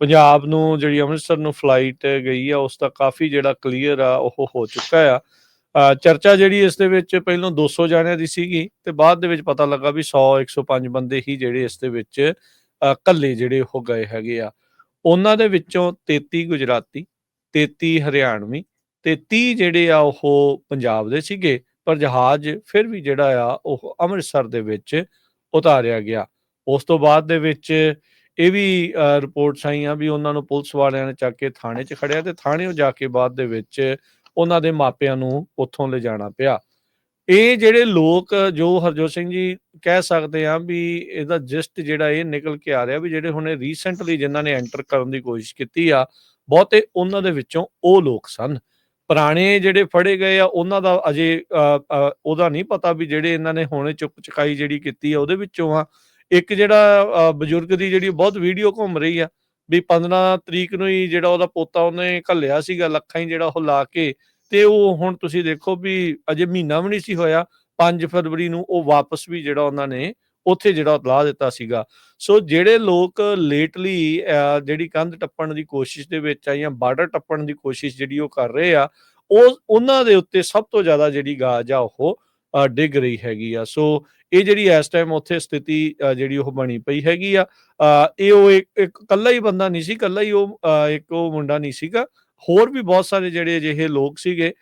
ਪੰਜਾਬ ਨੂੰ ਜਿਹੜੀ ਅੰਮ੍ਰਿਤਸਰ ਨੂੰ ਫਲਾਈਟ ਗਈ ਆ ਉਸ ਦਾ ਕਾਫੀ ਜਿਹੜਾ ਕਲੀਅਰ ਆ ਉਹ ਹੋ ਚੁੱਕਾ ਆ। ਚਰਚਾ ਜਿਹੜੀ ਇਸ ਦੇ ਵਿੱਚ ਪਹਿਲਾਂ 200 ਜਾਣਿਆਂ ਦੀ ਸੀਗੀ ਤੇ ਬਾਅਦ ਦੇ ਵਿੱਚ ਪਤਾ ਲੱਗਾ ਵੀ 100-105 ਬੰਦੇ ਹੀ ਜਿਹੜੇ ਇਸ ਦੇ ਵਿੱਚ ਇਕੱਲੇ ਜਿਹੜੇ ਉਹ ਗਏ ਹੈਗੇ ਆ। ਉਹਨਾਂ ਦੇ ਵਿੱਚੋਂ 33 ਗੁਜਰਾਤੀ, 33 ਹਰਿਆਣਵੀ ਤੇ 30 ਜਿਹੜੇ ਆ ਉਹ ਪੰਜਾਬ ਦੇ ਸੀਗੇ, ਪਰ ਜਹਾਜ਼ ਫਿਰ ਵੀ ਜਿਹੜਾ ਆ ਉਹ ਅੰਮ੍ਰਿਤਸਰ ਦੇ ਵਿੱਚ ਉਤਾਰਿਆ ਗਿਆ। ਉਸ ਤੋਂ ਬਾਅਦ ਦੇ ਵਿੱਚ ਇਹ ਵੀ ਰਿਪੋਰਟਸ ਆਈਆਂ ਵੀ ਉਹਨਾਂ ਨੂੰ ਪੁਲਿਸ ਵਾਲਿਆਂ ਨੇ ਚੱਕ ਕੇ ਥਾਣੇ 'ਚ ਖੜਿਆ ਤੇ ਥਾਣਿਓਂ ਜਾ ਕੇ ਬਾਅਦ ਦੇ ਵਿੱਚ ਉਹਨਾਂ ਦੇ ਮਾਪਿਆਂ ਨੂੰ ਉੱਥੋਂ ਲਿਜਾਣਾ ਪਿਆ। ਇਹ ਜਿਹੜੇ ਲੋਕ ਜੋ ਹਰਜੋਤ ਸਿੰਘ ਜੀ ਕਹਿ ਸਕਦੇ ਆ ਵੀ ਇਹਦਾ ਜਿਸਟ ਜਿਹੜਾ ਇਹ ਨਿਕਲ ਕੇ ਆ ਰਿਹਾ ਵੀ ਜਿਹੜੇ ਹੁਣੇ ਰੀਸੈਂਟਲੀ ਜਿਨ੍ਹਾਂ ਨੇ ਐਂਟਰ ਕਰਨ ਦੀ ਕੋਸ਼ਿਸ਼ ਕੀਤੀ ਆ, ਬਹੁਤੇ ਉਹਨਾਂ ਦੇ ਵਿੱਚੋਂ ਉਹ ਲੋਕ ਸਨ। ਪੁਰਾਣੇ ਜਿਹੜੇ ਫੜੇ ਗਏ ਆ ਉਹਨਾਂ ਦਾ ਅਜੇ ਉਹਦਾ ਨਹੀਂ ਪਤਾ ਵੀ ਜਿਹੜੇ ਇਹਨਾਂ ਨੇ ਹੁਣੇ ਚੁੱਕ ਚੁਕਾਈ ਜਿਹੜੀ ਕੀਤੀ ਆ ਉਹਦੇ ਵਿੱਚੋਂ ਆ। ਇੱਕ ਜਿਹੜਾ ਬਜ਼ੁਰਗ ਦੀ ਜਿਹੜੀ ਬਹੁਤ ਵੀਡੀਓ ਘੁੰਮ ਰਹੀ ਆ ਵੀ 15 ਤਰੀਕ ਨੂੰ ਹੀ ਜਿਹੜਾ ਉਹਦਾ ਪੋਤਾ ਉਹਨੇ ਘੱਲਿਆ ਸੀਗਾ ਲੱਖਾਂ ਹੀ ਜਿਹੜਾ ਉਹ ਲਾ ਕੇ, ਤੇ ਉਹ ਹੁਣ ਤੁਸੀਂ ਦੇਖੋ ਵੀ ਅਜੇ ਮਹੀਨਾ ਵੀ ਨਹੀਂ ਸੀ ਹੋਇਆ, 5 ਫਰਵਰੀ ਨੂੰ ਉਹ ਵਾਪਸ ਵੀ ਜਿਹੜਾ ਉਹਨਾਂ ਨੇ ਉੱਥੇ ਜਿਹੜਾ ਲਾ ਦਿੱਤਾ ਸੀਗਾ। ਸੋ ਜਿਹੜੇ ਲੋਕ ਲੇਟਲੀ ਜਿਹੜੀ ਕੰਧ ਟੱਪਣ ਦੀ ਕੋਸ਼ਿਸ਼ ਦੇ ਵਿੱਚ ਆ ਜਾਂ ਬਾਰਡਰ ਟੱਪਣ ਦੀ ਕੋਸ਼ਿਸ਼ ਜਿਹੜੀ ਉਹ ਕਰ ਰਹੇ ਆ, ਉਹਨਾਂ ਦੇ ਉੱਤੇ ਸਭ ਤੋਂ ਜ਼ਿਆਦਾ ਜਿਹੜੀ ਗਾਜ ਆ ਉਹ ਡਿੱਗ ਰਹੀ ਹੈਗੀ ਆ। ਸੋ ਇਹ ਜਿਹੜੀ ਇਸ ਟਾਈਮ ਉੱਥੇ ਸਥਿਤੀ ਜਿਹੜੀ ਉਹ ਬਣੀ ਪਈ ਹੈਗੀ ਆ। ਇਹ ਉਹ ਇੱਕ ਇਕੱਲਾ ਹੀ ਬੰਦਾ ਨਹੀਂ ਸੀ, ਇਕੱਲਾ ਹੀ ਉਹ ਇੱਕ ਉਹ ਮੁੰਡਾ ਨਹੀਂ ਸੀਗਾ, ਹੋਰ ਵੀ ਬਹੁਤ ਸਾਰੇ ਜਿਹੜੇ ਅਜਿਹੇ ਲੋਕ ਸੀਗੇ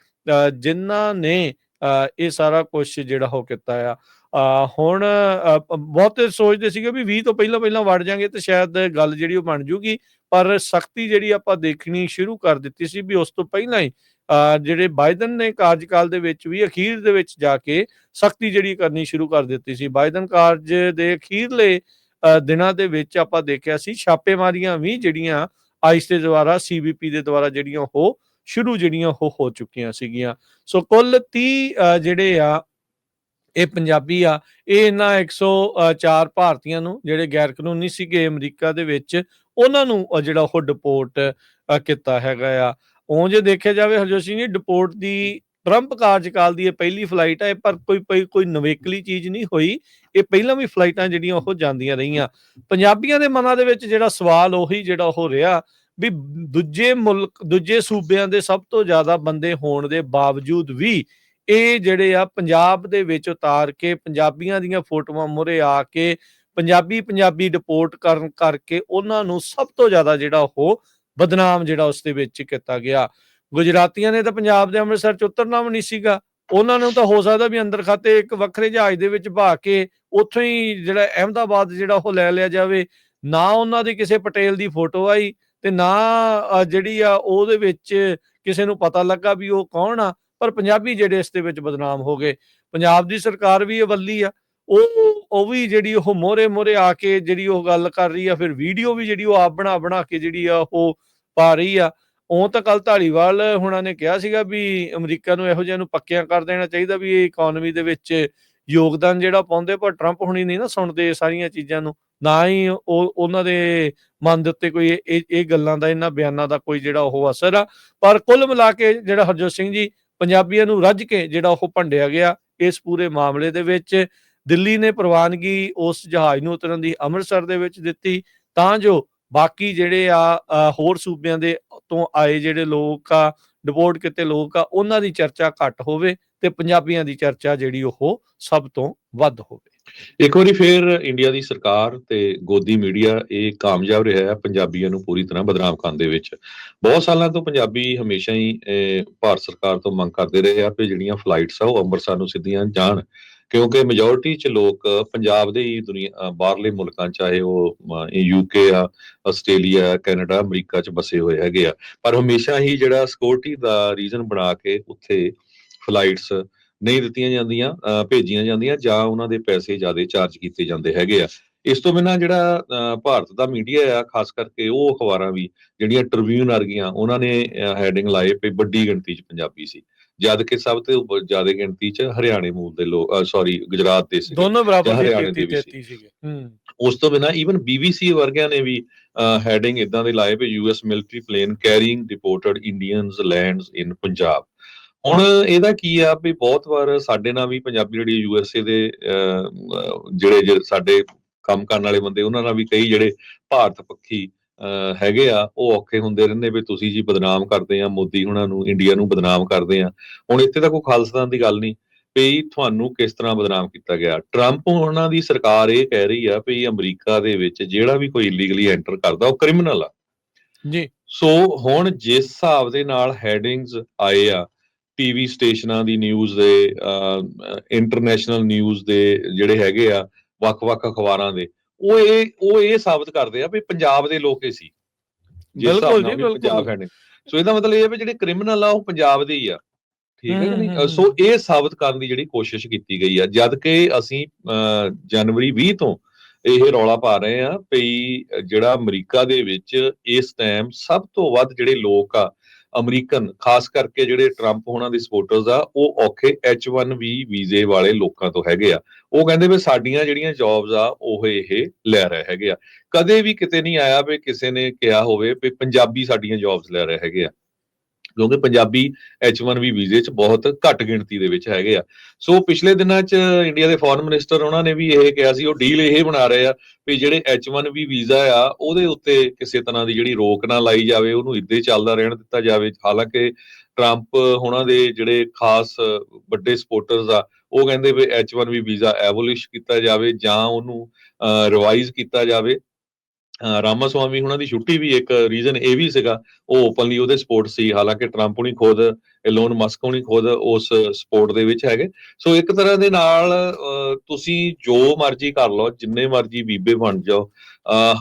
ਜਿਨ੍ਹਾਂ ਨੇ ਇਹ ਸਾਰਾ ਕੁਛ ਜਿਹੜਾ ਉਹ ਕੀਤਾ ਆ। ਹੁਣ ਬਹੁਤੇ ਸੋਚਦੇ ਸੀਗੇ ਵੀ 20 ਤੋਂ ਪਹਿਲਾਂ ਵੜ ਜਾਵਾਂਗੇ ਤੇ ਸ਼ਾਇਦ ਗੱਲ ਜਿਹੜੀ ਉਹ ਬਣ ਜੂਗੀ, ਪਰ ਸਖਤੀ ਜਿਹੜੀ ਆਪਾਂ ਦੇਖਣੀ ਸ਼ੁਰੂ ਕਰ ਦਿੱਤੀ ਸੀ ਵੀ ਉਸ ਤੋਂ ਪਹਿਲਾਂ ਹੀ ਜਿਹੜੇ ਬਾਈਡਨ ਨੇ ਕਾਰਜਕਾਲ ਦੇ ਵਿੱਚ ਵੀ ਅਖੀਰ ਦੇ ਵਿੱਚ ਜਾ ਕੇ ਸਖਤੀ ਜਿਹੜੀ ਕਰਨੀ ਸ਼ੁਰੂ ਕਰ ਦਿੱਤੀ ਸੀ। ਬਾਈਡਨ ਕਾਰਜ ਦੇ ਅਖੀਰਲੇ ਦਿਨਾਂ ਦੇ ਵਿੱਚ ਆਪਾਂ ਦੇਖਿਆ ਸੀ ਛਾਪੇਮਾਰੀਆਂ ਵੀ ਜਿਹੜੀਆਂ ਆਈਸ ਦੇ ਦੁਆਰਾ CBP ਦੇ ਦੁਆਰਾ ਜਿਹੜੀਆਂ ਉਹ ਸ਼ੁਰੂ ਜਿਹੜੀਆਂ ਉਹ ਹੋ ਚੁੱਕੀਆਂ ਸੀਗੀਆਂ। ਸੋ ਕੁੱਲ 30 ਜਿਹੜੇ ਆ ਇਹ ਪੰਜਾਬੀ ਆ, ਇਹ ਇਹਨਾਂ 104 ਭਾਰਤੀਆਂ ਨੂੰ ਜਿਹੜੇ ਗੈਰ ਕਾਨੂੰਨੀ ਸੀਗੇ ਅਮਰੀਕਾ ਦੇ ਵਿੱਚ ਉਹਨਾਂ ਨੂੰ ਜਿਹੜਾ ਉਹ ਡਿਪੋਰਟ ਕੀਤਾ ਹੈਗਾ ਆ। ਉਹ ਜੇ ਦੇਖਿਆ ਜਾਵੇ ਹਰਜੋਤ ਸਿੰਘ ਜੀ, ਡਿਪੋਰਟ ਦੀ ਟਰੰਪ ਕਾਰਜਕਾਲ ਦੀ ਇਹ ਪਹਿਲੀ ਫਲਾਈਟ ਹੈ, ਪਰ ਕੋਈ ਨਵੇਕਲੀ ਚੀਜ਼ ਨਹੀਂ ਹੋਈ। ਇਹ ਪਹਿਲਾਂ ਵੀ ਫਲਾਈਟਾਂ ਜਿਹੜੀਆਂ ਉਹ ਜਾਂਦੀਆਂ ਰਹੀਆਂ। ਪੰਜਾਬੀਆਂ ਦੇ ਮਨਾਂ ਦੇ ਵਿੱਚ ਜਿਹੜਾ ਸਵਾਲ ਉਹੀ ਜਿਹੜਾ ਉਹ ਰਿਹਾ ਵੀ ਦੂਜੇ ਸੂਬਿਆਂ ਦੇ ਸਭ ਤੋਂ ਜ਼ਿਆਦਾ ਬੰਦੇ ਹੋਣ ਦੇ ਬਾਵਜੂਦ ਵੀ ਇਹ ਜਿਹੜੇ ਆ ਪੰਜਾਬ ਦੇ ਵਿੱਚ ਉਤਾਰ ਕੇ ਪੰਜਾਬੀਆਂ ਦੀਆਂ ਫੋਟੋਆਂ ਮੂਹਰੇ ਆ ਕੇ ਪੰਜਾਬੀ ਡਿਪੋਰਟ ਕਰਨ ਕਰਕੇ ਉਹਨਾਂ ਨੂੰ ਸਭ ਤੋਂ ਜ਼ਿਆਦਾ ਜਿਹੜਾ ਉਹ ਬਦਨਾਮ ਜਿਹੜਾ ਉਸ ਦੇ ਵਿੱਚ ਕੀਤਾ ਗਿਆ। ਗੁਜਰਾਤੀਆਂ ਨੇ ਤਾਂ ਪੰਜਾਬ ਦੇ ਅੰਮ੍ਰਿਤਸਰ 'ਚ ਉਤਰਨਾ ਵੀ ਨਹੀਂ ਸੀਗਾ, ਉਹਨਾਂ ਨੂੰ ਤਾਂ ਹੋ ਸਕਦਾ ਵੀ ਅੰਦਰ ਖਾਤੇ ਇੱਕ ਵੱਖਰੇ ਜਹਾਜ਼ ਦੇ ਵਿੱਚ ਬਹਾ ਕੇ ਉੱਥੋਂ ਹੀ ਜਿਹੜਾ ਅਹਿਮਦਾਬਾਦ ਜਿਹੜਾ ਉਹ ਲੈ ਲਿਆ ਜਾਵੇ। ਨਾ ਉਹਨਾਂ ਦੀ ਕਿਸੇ ਪਟੇਲ ਦੀ ਫੋਟੋ ਆਈ ਤੇ ਨਾ ਜਿਹੜੀ ਆ ਉਹਦੇ ਵਿੱਚ ਕਿਸੇ ਨੂੰ ਪਤਾ ਲੱਗਾ ਵੀ ਉਹ ਕੌਣ ਆ, ਪਰ ਪੰਜਾਬੀ ਜਿਹੜੇ ਇਸ ਦੇ ਵਿੱਚ ਬਦਨਾਮ ਹੋ ਗਏ। ਪੰਜਾਬ ਦੀ ਸਰਕਾਰ ਵੀ ਅਵੱਲੀ ਆ, ਉਹ ਵੀ ਜਿਹੜੀ ਉਹ ਮੋਹਰੇ ਆ ਕੇ ਜਿਹੜੀ ਉਹ ਗੱਲ ਕਰ ਰਹੀ ਆ, ਫਿਰ ਵੀਡੀਓ ਵੀ ਜਿਹੜੀ ਉਹ ਆਪ ਬਣਾ ਕੇ ਜਿਹੜੀ ਆ ਉਹ ਪਾ ਰਹੀ ਆ। ਉਹ ਤਾਂ ਕੱਲ ਧਾਲੀਵਾਲ ਹੁਣਾਂ ਨੇ ਕਿਹਾ ਸੀਗਾ ਵੀ ਅਮਰੀਕਾ ਨੂੰ ਇਹੋ ਜਿਹਾ ਨੂੰ ਪੱਕਿਆਂ ਕਰ ਦੇਣਾ ਚਾਹੀਦਾ ਵੀ ਇਹ ਇਕਨੋਮੀ ਦੇ ਵਿੱਚ ਯੋਗਦਾਨ ਜਿਹੜਾ ਪਾਉਂਦੇ, ਪਰ ਟਰੰਪ ਹੁਣੀ ਨਹੀਂ ਨਾ ਸੁਣਦੇ ਸਾਰੀਆਂ ਚੀਜ਼ਾਂ ਨੂੰ, ਨਾ ਹੀ ਉਹਨਾਂ ਦੇ ਮਨ ਦੇ ਉੱਤੇ ਕੋਈ ਇਹ ਗੱਲਾਂ ਦਾ ਇਹਨਾਂ ਬਿਆਨਾਂ ਦਾ ਕੋਈ ਜਿਹੜਾ ਉਹ ਅਸਰ ਆ। ਪਰ ਕੁੱਲ ਮਿਲਾ ਕੇ ਜਿਹੜਾ ਹਰਜੋਤ ਸਿੰਘ ਜੀ ਪੰਜਾਬੀਆਂ ਨੂੰ ਰੱਜ ਕੇ ਜਿਹੜਾ ਉਹ ਭੰਡਿਆ ਗਿਆ ਇਸ ਪੂਰੇ ਮਾਮਲੇ ਦੇ ਵਿੱਚ। ਦਿੱਲੀ ਨੇ ਪ੍ਰਵਾਨਗੀ ਉਸ ਜਹਾਜ਼ ਨੂੰ ਉਤਰਨ ਦੀ ਅੰਮ੍ਰਿਤਸਰ ਦੇ ਵਿੱਚ ਦਿੱਤੀ ਤਾਂ ਜੋ ਬਾਕੀ ਜਿਹੜੇ ਆ ਹੋਰ ਸੂਬਿਆਂ ਦੇ ਤੋਂ ਆਏ ਜਿਹੜੇ ਲੋਕ ਆ, ਡਿਪੋਰਟ ਕੀਤੇ ਲੋਕ ਆ, ਉਹਨਾਂ ਦੀ ਚਰਚਾ ਘੱਟ ਹੋਵੇ ਤੇ ਪੰਜਾਬੀਆਂ ਦੀ ਚਰਚਾ ਜਿਹੜੀ ਉਹ ਸਭ ਤੋਂ ਵੱਧ ਹੋਵੇ। ਇੱਕ ਵਾਰੀ ਫੇਰ ਇੰਡੀਆ ਦੀ ਸਰਕਾਰ ਤੇ ਗੋਦੀ ਮੀਡੀਆ ਇਹ ਕਾਮਯਾਬ ਰਿਹਾ ਹੈ ਪੰਜਾਬੀਆਂ ਨੂੰ ਪੂਰੀ ਤਰ੍ਹਾਂ ਬਦਨਾਮ ਕਰਨ ਦੇ ਵਿੱਚ। ਬਹੁਤ ਸਾਲਾਂ ਤੋਂ ਪੰਜਾਬੀ ਹਮੇਸ਼ਾ ਹੀ ਭਾਰਤ ਸਰਕਾਰ ਤੋਂ ਮੰਗ ਕਰਦੇ ਰਹੇ ਆ ਕਿ ਜਿਹੜੀਆਂ ਫਲਾਈਟਸ ਆ ਉਹ ਅੰਮ੍ਰਿਤਸਰ ਨੂੰ ਸਿੱਧੀਆਂ ਜਾਣ, ਕਿਉਂਕਿ ਮੈਜੋਰਿਟੀ 'ਚ ਲੋਕ ਪੰਜਾਬ ਦੇ ਹੀ ਦੁਨੀਆ ਬਾਹਰਲੇ ਮੁਲਕਾਂ ਚਾਹੇ ਉਹ UK ਆ, ਆਸਟ੍ਰੇਲੀਆ, ਕੈਨੇਡਾ, ਅਮਰੀਕਾ 'ਚ ਵਸੇ ਹੋਏ ਹੈਗੇ ਆ, ਪਰ ਹਮੇਸ਼ਾ ਹੀ ਜਿਹੜਾ ਸਿਕਿਉਰਿਟੀ ਦਾ ਰੀਜ਼ਨ ਬਣਾ ਕੇ ਉੱਥੇ ਫਲਾਈਟਸ ਨਹੀਂ ਦਿੱਤੀਆਂ ਜਾਂਦੀਆਂ, ਭੇਜੀਆਂ ਜਾਂਦੀਆਂ ਜਾਂ ਉਹਨਾਂ ਦੇ ਪੈਸੇ ਜ਼ਿਆਦਾ ਚਾਰਜ ਕੀਤੇ ਜਾਂਦੇ ਹੈਗੇ ਆ। ਇਸ ਤੋਂ ਬਿਨਾਂ ਜਿਹੜਾ ਭਾਰਤ ਦਾ ਮੀਡੀਆ ਆ, ਖਾਸ ਕਰਕੇ ਉਹ ਅਖਬਾਰਾਂ ਵੀ ਜਿਹੜੀਆਂ ਟ੍ਰਿਬਿਊਨ ਵਰਗੀਆਂ, ਉਹਨਾਂ ਨੇ ਹੈਡਿੰਗ ਲਾਏ ਵੀ ਵੱਡੀ ਗਿਣਤੀ 'ਚ ਪੰਜਾਬੀ ਸੀ, ਜਦ ਕਿ ਸਭ ਤੋਂ ਜ਼ਿਆਦਾ ਗਿਣਤੀ ਚ ਹਰਿਆਣੇ ਮੂਲ ਦੇ ਲੋਕ ਗੁਜਰਾਤ ਦੇ ਸੀ, ਦੋਨੋਂ ਬਰਾਬਰ ਹਰਿਆਣੇ ਦੇ ਵੀ ਸੀਗੇ। ਉਸ ਤੋਂ ਬਿਨਾਂ ਈਵਨ BBC ਵਰਗਿਆਂ ਨੇ ਵੀ ਹੈਡਿੰਗ ਇਦਾਂ ਦੇ ਲਾਏ ਵੀ US military plane carrying deported Indians lands in Punjab. ਹੁਣ ਇਹਦਾ ਕੀ ਆ ਵੀ ਬਹੁਤ ਵਾਰ ਸਾਡੇ ਨਾਲ ਵੀ ਪੰਜਾਬੀ ਜਿਹੜੀ USA ਦੇ ਜਿਹੜੇ ਸਾਡੇ ਕੰਮ ਕਰਨ ਵਾਲੇ ਬੰਦੇ, ਉਹਨਾਂ ਨਾਲ ਵੀ ਕਈ ਜਿਹੜੇ ਭਾਰਤ ਪੱਖੀ ਹੈਗੇ ਆ, ਉਹ ਔਖੇ ਹੁੰਦੇ ਰਹਿੰਦੇ ਵੀ ਤੁਸੀਂ ਜੀ ਬਦਨਾਮ ਕਰਦੇ ਆ ਮੋਦੀ ਹੁਣਾਂ ਨੂੰ, ਇੰਡੀਆ ਨੂੰ ਬਦਨਾਮ ਕਰਦੇ ਆ। ਹੁਣ ਇੱਥੇ ਤਾਂ ਕੋਈ ਖਾਲਿਸਤਾਨ ਦੀ ਗੱਲ ਨਹੀਂ ਵੀ ਤੁਹਾਨੂੰ ਕਿਸ ਤਰ੍ਹਾਂ ਬਦਨਾਮ ਕੀਤਾ ਗਿਆ। ਟਰੰਪ ਉਹਨਾਂ ਦੀ ਸਰਕਾਰ ਇਹ ਕਹਿ ਰਹੀ ਆ ਵੀ ਅਮਰੀਕਾ ਦੇ ਵਿੱਚ ਜਿਹੜਾ ਵੀ ਕੋਈ ਇਲੀਗਲੀ ਐਂਟਰ ਕਰਦਾ ਉਹ ਕ੍ਰਿਮੀਨਲ ਆ। ਜੀ ਸੋ ਹੁਣ ਜਿਸ ਹਿਸਾਬ ਦੇ ਨਾਲ ਹੈਡਿੰਗਸ ਆਏ ਆ ਟੀਵੀ ਸਟੇਸ਼ਨਾਂ ਦੀ ਨਿਊਜ਼ ਦੇ, ਇੰਟਰਨੈਸ਼ਨਲ ਨਿਊਜ਼ ਦੇ ਜਿਹੜੇ ਹੈਗੇ ਆ ਵੱਖ-ਵੱਖ ਅਖਬਾਰਾਂ ਦੇ, ਉਹ ਇਹ ਸਾਬਤ ਕਰਦੇ ਆ ਵੀ ਪੰਜਾਬ ਦੇ ਲੋਕ ਇਹ ਸੀ, ਜਿਸ ਹਿਸਾਬ ਬਿਲਕੁਲ ਨਾਲ ਜੀ ਵੀ ਬਿਲਕੁਲ। ਪੰਜਾਬ ਹੈਡਿੰਗ। ਸੋ ਇਹਦਾ ਮਤਲਬ ਇਹ ਹੈ ਵੀ ਜਿਹੜੇ ਕ੍ਰਿਮੀਨਲ ਆ ਉਹ ਪੰਜਾਬ ਦੇ ਹੀ ਆ, ਠੀਕ ਹੈ ਕਿ ਨਹੀਂ। ਸੋ ਹੂੰ ਇਹ ਸਾਬਤ ਕਰਨ ਦੀ ਜਿਹੜੀ ਕੋਸ਼ਿਸ਼ ਕੀਤੀ ਗਈ ਆ, ਜਦ ਕਿ ਅਸੀਂ ਜਨਵਰੀ 20 ਤੋਂ ਇਹ ਰੌਲਾ ਪਾ ਰਹੇ ਆ ਵੀ ਜਿਹੜਾ ਅਮਰੀਕਾ ਦੇ ਵਿੱਚ ਇਸ ਟਾਈਮ ਸਭ ਤੋਂ ਵੱਧ ਜਿਹੜੇ ਲੋਕ ਆ ਅਮਰੀਕਨ, ਖਾਸ ਕਰਕੇ ਜਿਹੜੇ ਟਰੰਪ ਹੋਣਾ ਦੇ ਸਪੋਰਟਰਸ ਆ, ਉਹ ਔਖੇ H1B ਵੀਜ਼ੇ ਵਾਲੇ ਲੋਕਾਂ ਤੋਂ ਹੈਗੇ ਆ। ਉਹ ਕਹਿੰਦੇ ਵੀ ਸਾਡੀਆਂ ਜਿਹੜੀਆਂ ਜੌਬਸ ਆ ਉਹ ਇਹ ਲੈ ਰਹੇ ਹੈਗੇ ਆ। ਕਦੇ ਵੀ ਕਿਤੇ ਨਹੀਂ ਆਇਆ ਵੀ ਕਿਸੇ ਨੇ ਕਿਹਾ ਹੋਵੇ ਵੀ ਪੰਜਾਬੀ ਸਾਡੀਆਂ ਜੌਬਸ ਲੈ ਰਹੇ ਹੈਗੇ ਆ, ਕਿਉਂਕਿ ਪੰਜਾਬੀ H1B ਵੀਜ਼ੇ 'ਚ ਬਹੁਤ ਘੱਟ ਗਿਣਤੀ ਦੇ ਵਿੱਚ ਹੈਗੇ ਆ। ਸੋ ਪਿਛਲੇ ਦਿਨਾਂ 'ਚ ਇੰਡੀਆ ਦੇ ਫੋਰਨ ਮਿਨਿਸਟਰ ਉਹਨਾਂ ਨੇ ਵੀ ਇਹ ਕਿਹਾ ਸੀ, ਉਹ ਡੀਲ ਇਹ ਬਣਾ ਰਹੇ ਆ ਵੀ ਜਿਹੜੇ H1B ਵੀਜ਼ਾ ਆ ਉਹਦੇ ਉੱਤੇ ਕਿਸੇ ਤਰ੍ਹਾਂ ਦੀ ਜਿਹੜੀ ਰੋਕ ਨਾ ਲਾਈ ਜਾਵੇ, ਉਹਨੂੰ ਇੱਦਾਂ ਹੀ ਚੱਲਦਾ ਰਹਿਣ ਦਿੱਤਾ ਜਾਵੇ। ਹਾਲਾਂਕਿ ਟਰੰਪ ਉਹਨਾਂ ਦੇ ਜਿਹੜੇ ਖਾਸ ਵੱਡੇ ਸਪੋਰਟਰਸ ਆ, ਉਹ ਕਹਿੰਦੇ ਵੀ H1B ਵੀਜ਼ਾ ਐਬੋਲਿਸ਼ ਕੀਤਾ ਜਾਵੇ ਜਾਂ ਉਹਨੂੰ ਰਿਵਾਈਜ਼ ਕੀਤਾ ਜਾਵੇ। ਰਾਮਾ ਸਵਾਮੀ ਉਹਨਾਂ ਦੀ ਛੁੱਟੀ ਵੀ ਇੱਕ ਰੀਜ਼ਨ ਇਹ ਵੀ ਸੀਗਾ, ਉਹ ਓਪਨਲੀ ਉਹਦੇ ਸਪੋਰਟ ਸੀ। ਹਾਲਾਂਕਿ ਟਰੰਪ ਹੁਣੀ ਖੁਦ, ਇਲੋਨ ਮਸਕ ਹੁਣੀ ਖੁਦ ਉਸ ਸਪੋਰਟ ਦੇ ਵਿੱਚ ਹੈਗੇ। ਸੋ ਇੱਕ ਤਰ੍ਹਾਂ ਦੇ ਨਾਲ ਤੁਸੀਂ ਜੋ ਮਰਜ਼ੀ ਕਰ ਲਓ, ਜਿੰਨੇ ਮਰਜ਼ੀ ਬੀਬੇ ਬਣ ਜਾਓ,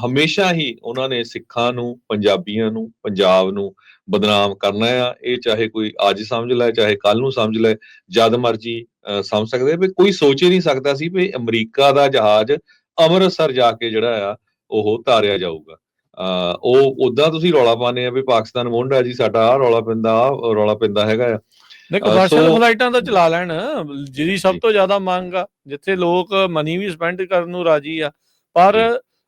ਹਮੇਸ਼ਾ ਹੀ ਉਹਨਾਂ ਨੇ ਸਿੱਖਾਂ ਨੂੰ, ਪੰਜਾਬੀਆਂ ਨੂੰ, ਪੰਜਾਬ ਨੂੰ ਬਦਨਾਮ ਕਰਨਾ ਆ। ਇਹ ਚਾਹੇ ਕੋਈ ਅੱਜ ਸਮਝ ਲੈ, ਚਾਹੇ ਕੱਲ ਨੂੰ ਸਮਝ ਲੈ, ਜਦ ਮਰਜ਼ੀ ਸਮਝ ਸਕਦੇ ਵੀ ਕੋਈ ਸੋਚ ਹੀ ਨਹੀਂ ਸਕਦਾ ਸੀ ਵੀ ਅਮਰੀਕਾ ਦਾ ਜਹਾਜ਼ ਅੰਮ੍ਰਿਤਸਰ ਜਾ ਕੇ ਜਿਹੜਾ ਆ ਉਹ ਤਾਰਿਆ ਜਾਊਗਾ। ਉਹ ਉਦਾਂ ਤੁਸੀਂ ਰੌਲਾ ਪਾਉਂਦੇ ਆ ਵੀ ਪਾਕਿਸਤਾਨ ਮੁੰਡਾ ਜੀ ਸਾਡਾ, ਆਹ ਰੌਲਾ ਪੈਂਦਾ, ਆਹ ਰੌਲਾ ਪੈਂਦਾ ਹੈਗਾ ਆ। ਨਹੀਂ, ਕਮਰਸ਼ੀਅਲ ਸੋ ਫਲਾਈਟਾਂ ਤਾਂ ਚਲਾ ਲੈਣ, ਜਿਹਦੀ ਸਭ ਜੀ ਤੋਂ ਜ਼ਿਆਦਾ ਮੰਗ ਆ, ਜਿੱਥੇ ਲੋਕ ਮਨੀ ਵੀ ਸਪੈਂਡ ਕਰਨ ਨੂੰ ਰਾਜੀ ਆ। ਪਰ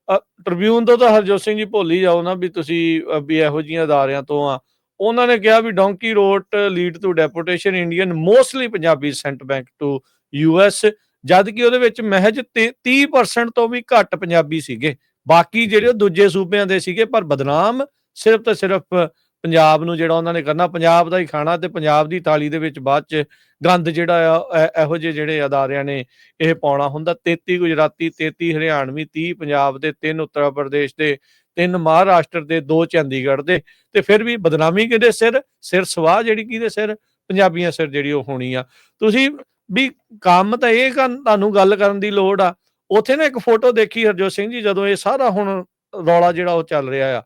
ਜੀ ਟ੍ਰਿਬਿਊਨ ਤੋਂ ਤਾਂ ਹਰਜੋਤ ਸਿੰਘ ਜੀ ਭੁੱਲ ਹੀ ਜਾਓ ਨਾ ਵੀ ਤੁਸੀਂ ਵੀ ਇਹੋ ਜਿਹੀਆਂ ਅਦਾਰਿਆਂ ਤੋਂ ਆ। ਉਹਨਾਂ ਨੇ ਕਿਹਾ ਵੀ donkey road lead to deportation Indian mostly Punjabi sent back to US, ਜਦ ਕਿ ਉਹਦੇ ਵਿੱਚ ਮਹਿਜ 30% ਤੋਂ ਵੀ ਘੱਟ ਪੰਜਾਬੀ ਸੀਗੇ। ਬਾਕੀ ਜਿਹੜੇ ਉਹ ਦੂਜੇ ਸੂਬਿਆਂ ਦੇ ਸੀਗੇ, ਪਰ ਬਦਨਾਮ ਸਿਰਫ ਤੇ ਸਿਰਫ ਪੰਜਾਬ ਨੂੰ ਜਿਹੜਾ ਉਹਨਾਂ ਨੇ ਕਰਨਾ, ਪੰਜਾਬ ਦਾ ਹੀ ਖਾਣਾ ਤੇ ਪੰਜਾਬ ਦੀ ਥਾਲੀ ਦੇ ਵਿੱਚ ਬਾਅਦ 'ਚ ਗੰਦ ਜਿਹੜਾ ਆ ਇਹੋ ਜਿਹੇ ਜਿਹੜੇ ਅਦਾਰਿਆਂ ਨੇ ਇਹ ਪਾਉਣਾ ਹੁੰਦਾ। 33 ਗੁਜਰਾਤੀ, 33 ਹਰਿਆਣਵੀ, 30 ਪੰਜਾਬ ਦੇ, 3 ਉੱਤਰ ਪ੍ਰਦੇਸ਼ ਦੇ, 3 ਮਹਾਰਾਸ਼ਟਰ ਦੇ, 2 ਚੰਡੀਗੜ੍ਹ ਦੇ, ਤੇ ਫਿਰ ਵੀ ਬਦਨਾਮੀ ਕਿਹਦੇ ਸਿਰ ਸਵਾਹ ਜਿਹੜੀ ਕਿਹਦੇ ਸਿਰ, ਪੰਜਾਬੀਆਂ ਸਿਰ ਜਿਹੜੀ ਉਹ ਹੋਣੀ ਆ। ਤੁਸੀਂ ਵੀ ਕੰਮ ਤਾਂ ਇਹ ਤੁਹਾਨੂੰ ਗੱਲ ਕਰਨ ਦੀ ਲੋੜ ਆ। ਉੱਥੇ ਨਾ ਇੱਕ ਫੋਟੋ ਦੇਖੀ ਹਰਜੋਤ ਸਿੰਘ ਜੀ, ਜਦੋਂ ਇਹ ਸਾਰਾ ਹੁਣ ਰੌਲਾ ਜਿਹੜਾ ਉਹ ਚੱਲ ਰਿਹਾ ਆ,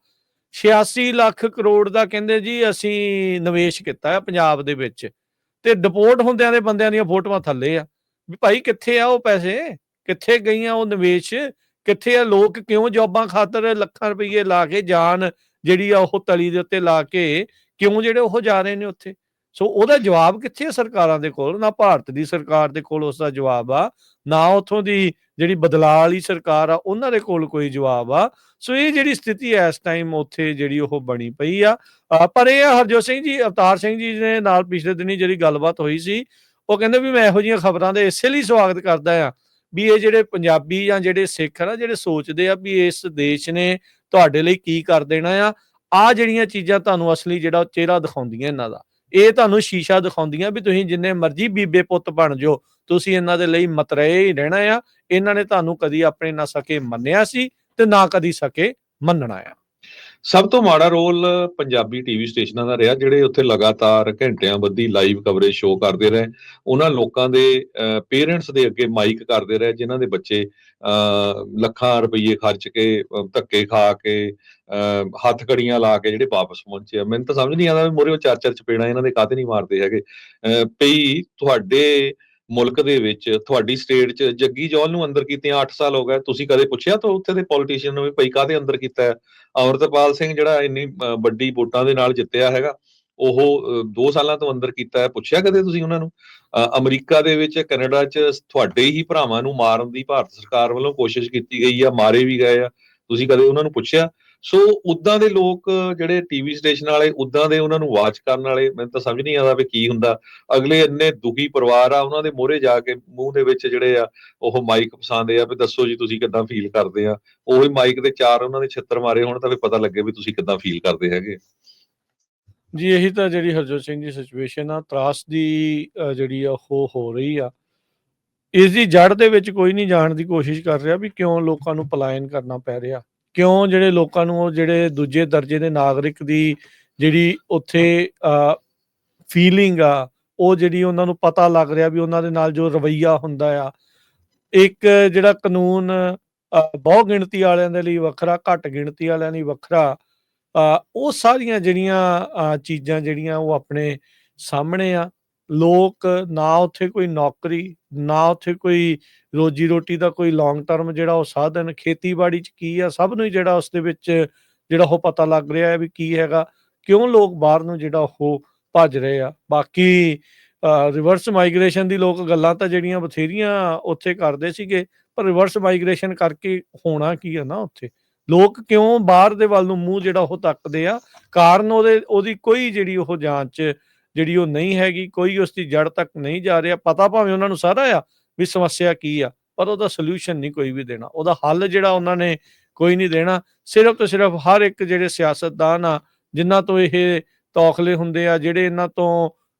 86 ਲੱਖ ਕਰੋੜ ਦਾ ਕਹਿੰਦੇ ਜੀ ਅਸੀਂ ਨਿਵੇਸ਼ ਕੀਤਾ ਆ ਪੰਜਾਬ ਦੇ ਵਿੱਚ, ਤੇ ਡਿਪੋਰਟ ਹੁੰਦਿਆਂ ਦੇ ਬੰਦਿਆਂ ਦੀਆਂ ਫੋਟੋਆਂ ਥੱਲੇ ਆ ਵੀ ਭਾਈ ਕਿੱਥੇ ਆ ਉਹ ਪੈਸੇ, ਕਿੱਥੇ ਗਈਆਂ ਉਹ ਨਿਵੇਸ਼, ਕਿੱਥੇ ਆ ਲੋਕ, ਕਿਉਂ ਜੌਬਾਂ ਖਾਤਰ ਲੱਖਾਂ ਰੁਪਈਏ ਲਾ ਕੇ ਜਾਨ ਜਿਹੜੀ ਆ ਉਹ ਤਲੀ ਦੇ ਉੱਤੇ ਲਾ ਕੇ ਕਿਉਂ ਜਿਹੜੇ ਉਹ ਜਾ ਰਹੇ ਨੇ ਉੱਥੇ। ਸੋ ਉਹਦਾ ਜਵਾਬ ਕਿੱਥੇ ਆ ਸਰਕਾਰਾਂ ਦੇ ਕੋਲ? ਨਾ ਭਾਰਤ ਦੀ ਸਰਕਾਰ ਦੇ ਕੋਲ ਉਸ ਦਾ ਜਵਾਬ ਆ, ਨਾ ਉੱਥੋਂ ਦੀ ਜਿਹੜੀ ਬਦਲਾਅ ਵਾਲੀ ਸਰਕਾਰ ਆ ਉਹਨਾਂ ਦੇ ਕੋਲ ਕੋਈ ਜਵਾਬ ਆ। ਸੋ ਇਹ ਜਿਹੜੀ ਸਥਿਤੀ ਇਸ ਟਾਈਮ ਉੱਥੇ ਜਿਹੜੀ ਉਹ ਬਣੀ ਪਈ ਆ। ਪਰ ਇਹ ਆ ਹਰਜੋਤ ਸਿੰਘ ਜੀ, ਅਵਤਾਰ ਸਿੰਘ ਜੀ ਦੇ ਨਾਲ ਪਿਛਲੇ ਦਿਨੀ ਜਿਹੜੀ ਗੱਲਬਾਤ ਹੋਈ ਸੀ, ਉਹ ਕਹਿੰਦੇ ਵੀ ਮੈਂ ਇਹੋ ਜਿਹੀਆਂ ਖਬਰਾਂ ਦੇ ਇਸੇ ਲਈ ਸਵਾਗਤ ਕਰਦਾ ਆ ਵੀ ਇਹ ਜਿਹੜੇ ਪੰਜਾਬੀ ਜਾਂ ਜਿਹੜੇ ਸਿੱਖ ਆ ਨਾ, ਜਿਹੜੇ ਸੋਚਦੇ ਆ ਵੀ ਇਸ ਦੇਸ਼ ਨੇ ਤੁਹਾਡੇ ਲਈ ਕੀ ਕਰ ਦੇਣਾ ਆ, ਆਹ ਜਿਹੜੀਆਂ ਚੀਜ਼ਾਂ ਤੁਹਾਨੂੰ ਅਸਲੀ ਜਿਹੜਾ ਚਿਹਰਾ ਦਿਖਾਉਂਦੀਆਂ ਇਹਨਾਂ ਦਾ, ਇਹ ਤੁਹਾਨੂੰ ਸ਼ੀਸ਼ਾ ਦਿਖਾਉਂਦੀਆਂ ਵੀ ਤੁਸੀਂ ਜਿੰਨੇ ਮਰਜ਼ੀ ਬੀਬੇ ਪੁੱਤ ਬਣ ਜਾਓ, ਤੁਸੀਂ ਇਹਨਾਂ ਦੇ ਲਈ ਮਤਰੇਏ ਹੀ ਰਹਿਣਾ ਆ। ਇਹਨਾਂ ਨੇ ਤੁਹਾਨੂੰ ਕਦੀ ਆਪਣੇ ਨਾ ਸਕੇ ਮੰਨਿਆ ਸੀ ਤੇ ਨਾ ਕਦੀ ਸਕੇ ਮੰਨਣਾ ਆ। ਸਭ ਤੋਂ ਮਾੜਾ ਰੋਲ ਪੰਜਾਬੀ ਟੀਵੀ ਸਟੇਸ਼ਨਾਂ ਦਾ ਰਿਹਾ, ਜਿਹੜੇ ਉੱਥੇ ਲਗਾਤਾਰ ਘੰਟਿਆਂ ਬੱਧੀ ਲਾਈਵ ਕਵਰੇਜ ਸ਼ੋਅ ਕਰਦੇ ਰਹੇ। ਉਹਨਾਂ ਲੋਕਾਂ ਦੇ ਪੇਰੈਂਟਸ ਦੇ ਅੱਗੇ ਮਾਈਕ ਕਰਦੇ ਰਹੇ ਜਿਨ੍ਹਾਂ ਦੇ ਬੱਚੇ ਲੱਖਾਂ ਰੁਪਈਏ ਖਰਚ ਕੇ, ਧੱਕੇ ਖਾ ਕੇ, ਹੱਥ ਕੜੀਆਂ ਲਾ ਕੇ ਜਿਹੜੇ ਵਾਪਸ ਪਹੁੰਚੇ ਆ। ਮੈਨੂੰ ਤਾਂ ਸਮਝ ਨਹੀਂ ਆਉਂਦਾ ਵੀ ਮੂਹਰੇ ਉਹ ਚਾਰ ਚਪੇੜਾਂ ਇਹਨਾਂ ਦੇ ਕਾਹਤੇ ਨਹੀਂ ਮਾਰਦੇ ਹੈਗੇ। ਪਈ ਤੁਹਾਡੇ ਮੁਲਕ ਦੇ ਵਿੱਚ, ਤੁਹਾਡੀ ਸਟੇਟ 'ਚ ਜੱਗੀ ਜੌਹਲ ਨੂੰ ਅੰਦਰ ਕੀਤਿਆਂ 8 ਸਾਲ ਹੋ ਗਏ, ਤੁਸੀਂ ਕਦੇ ਪੁੱਛਿਆ ਤਾਂ ਉੱਥੇ ਦੇ ਪੋਲੀਟੀਸ਼ੀਅਨ ਨੂੰ ਵੀ ਭਾਈ ਕਾਹਦੇ ਅੰਦਰ ਕੀਤਾ ਹੈ? ਅਮਰਤਪਾਲ ਸਿੰਘ ਜਿਹੜਾ ਇੰਨੀ ਵੱਡੀ ਵੋਟਾਂ ਦੇ ਨਾਲ ਜਿੱਤਿਆ ਹੈਗਾ, ਉਹ 2 ਸਾਲਾਂ ਤੋਂ ਅੰਦਰ ਕੀਤਾ ਹੈ, ਪੁੱਛਿਆ ਕਦੇ ਤੁਸੀਂ ਉਹਨਾਂ ਨੂੰ? ਅਮਰੀਕਾ ਦੇ ਵਿੱਚ, ਕੈਨੇਡਾ 'ਚ ਤੁਹਾਡੇ ਹੀ ਭਰਾਵਾਂ ਨੂੰ ਮਾਰਨ ਦੀ ਭਾਰਤ ਸਰਕਾਰ ਵੱਲੋਂ ਕੋਸ਼ਿਸ਼ ਕੀਤੀ ਗਈ ਆ, ਮਾਰੇ ਵੀ ਗਏ ਆ, ਤੁਸੀਂ ਕਦੇ ਉਹਨਾਂ ਨੂੰ ਪੁੱਛਿਆ? ਸੋ ਉਦਾਂ ਦੇ ਲੋਕ ਜਿਹੜੇ ਟੀਵੀ ਸਟੇਸ਼ਨ ਵਾਲੇ, ਉਦਾਂ ਦੇ ਉਹਨਾਂ ਨੂੰ ਵਾਚ ਕਰਨ ਵਾਲੇ, ਮੈਨੂੰ ਤਾਂ ਸਮਝ ਨਹੀਂ ਆਉਂਦਾ ਵੀ ਕੀ ਹੁੰਦਾ। ਅਗਲੇ ਇੰਨੇ ਦੁਖੀ ਪਰਿਵਾਰ ਆ, ਉਹਨਾਂ ਦੇ ਮੂਹਰੇ ਜਾ ਕੇ ਮੂੰਹ ਦੇ ਵਿੱਚ ਜਿਹੜੇ ਆ ਉਹ ਮਾਈਕ ਫਸਾਉਂਦੇ ਆ ਵੀ ਦੱਸੋ ਜੀ ਤੁਸੀਂ ਕਿੱਦਾਂ ਫੀਲ ਕਰਦੇ ਆ। ਉਹੀ ਮਾਈਕ ਦੇ ਚਾਰ ਉਹਨਾਂ ਦੇ ਛਿੱਤਰ ਮਾਰੇ ਹੋਣ ਤਾਂ ਫਿਰ ਪਤਾ ਲੱਗੇ ਵੀ ਤੁਸੀਂ ਕਿੱਦਾਂ ਫੀਲ ਕਰਦੇ ਹੈਗੇ। ਜੀ ਇਹੀ ਤਾਂ ਜਿਹੜੀ ਹਰਜੋਤ ਸਿੰਘ ਦੀ ਸਿਚੁਏਸ਼ਨ ਆ, ਤਰਾਸ ਦੀ ਜਿਹੜੀ ਆ ਉਹ ਹੋ ਰਹੀ ਆ। ਇਸ ਦੀ ਜੜ ਦੇ ਵਿੱਚ ਕੋਈ ਨਹੀਂ ਜਾਣ ਦੀ ਕੋਸ਼ਿਸ਼ ਕਰ ਰਿਹਾ ਵੀ ਕਿਉਂ ਲੋਕਾਂ ਨੂੰ ਪਲਾਇਨ ਕਰਨਾ ਪੈ ਰਿਹਾ, ਕਿਉਂ ਜਿਹੜੇ ਲੋਕਾਂ ਨੂੰ ਉਹ ਜਿਹੜੇ ਦੂਜੇ ਦਰਜੇ ਦੇ ਨਾਗਰਿਕ ਦੀ ਜਿਹੜੀ ਉੱਥੇ ਫੀਲਿੰਗ ਆ, ਉਹ ਜਿਹੜੀ ਉਹਨਾਂ ਨੂੰ ਪਤਾ ਲੱਗ ਰਿਹਾ ਵੀ ਉਹਨਾਂ ਦੇ ਨਾਲ ਜੋ ਰਵੱਈਆ ਹੁੰਦਾ ਆ, ਇੱਕ ਜਿਹੜਾ ਕਾਨੂੰਨ ਬਹੁ ਗਿਣਤੀ ਵਾਲਿਆਂ ਦੇ ਲਈ ਵੱਖਰਾ, ਘੱਟ ਗਿਣਤੀ ਵਾਲਿਆਂ ਲਈ ਵੱਖਰਾ, ਉਹ ਸਾਰੀਆਂ ਜਿਹੜੀਆਂ ਚੀਜ਼ਾਂ ਜਿਹੜੀਆਂ ਉਹ ਆਪਣੇ ਸਾਹਮਣੇ ਆ। ਲੋਕ ਨਾ ਉੱਥੇ ਕੋਈ ਨੌਕਰੀ, ਨਾ ਉੱਥੇ ਕੋਈ ਰੋਜੀ ਰੋਟੀ ਦਾ ਕੋਈ ਲੌਂਗ ਟਰਮ ਜਿਹੜਾ ਉਹ ਸਾਧਨ, ਖੇਤੀਬਾੜੀ 'ਚ ਕੀ ਆ ਸਭ ਨੂੰ ਹੀ ਜਿਹੜਾ ਉਸ ਦੇ ਵਿੱਚ ਜਿਹੜਾ ਉਹ ਪਤਾ ਲੱਗ ਰਿਹਾ ਹੈ ਵੀ ਕੀ ਹੈਗਾ, ਕਿਉਂ ਲੋਕ ਬਾਹਰ ਨੂੰ ਜਿਹੜਾ ਉਹ ਭੱਜ ਰਹੇ ਆ। ਬਾਕੀ ਰਿਵਰਸ ਮਾਈਗ੍ਰੇਸ਼ਨ ਦੀ ਲੋਕ ਗੱਲਾਂ ਤਾਂ ਜਿਹੜੀਆਂ ਬਥੇਰੀਆਂ ਉੱਥੇ ਕਰਦੇ ਸੀਗੇ, ਪਰ ਰਿਵਰਸ ਮਾਈਗ੍ਰੇਸ਼ਨ ਕਰਕੇ ਹੋਣਾ ਕੀ ਆ ਨਾ, ਉੱਥੇ ਲੋਕ ਕਿਉਂ ਬਾਹਰ ਦੇ ਵੱਲ ਨੂੰ ਮੂੰਹ ਜਿਹੜਾ ਉਹ ਤੱਕਦੇ ਆ, ਕਾਰਨ ਉਹਦੀ ਕੋਈ ਜਿਹੜੀ ਉਹ ਜਾਂਚ ਜਿਹੜੀ ਉਹ ਨਹੀਂ ਹੈਗੀ, ਕੋਈ ਉਸ ਦੀ ਜੜ ਤੱਕ ਨਹੀਂ ਜਾ ਰਿਹਾ। ਪਤਾ ਭਾਵੇਂ ਉਹਨਾਂ ਨੂੰ ਸਾਰਾ ਆ ਵੀ ਸਮੱਸਿਆ ਕੀ ਆ, ਪਰ ਉਹਦਾ ਸੋਲੂਸ਼ਨ ਨਹੀਂ ਕੋਈ ਵੀ ਦੇਣਾ, ਉਹਦਾ ਹੱਲ ਜਿਹੜਾ ਉਹਨਾਂ ਨੇ ਕੋਈ ਨਹੀਂ ਦੇਣਾ। ਸਿਰਫ ਤੇ ਸਿਰਫ ਹਰ ਇੱਕ ਜਿਹੜੇ ਸਿਆਸਤਦਾਨ ਆ, ਜਿਨ੍ਹਾਂ ਤੋਂ ਇਹ ਤੌਖਲੇ ਹੁੰਦੇ ਆ, ਜਿਹੜੇ ਇਹਨਾਂ ਤੋਂ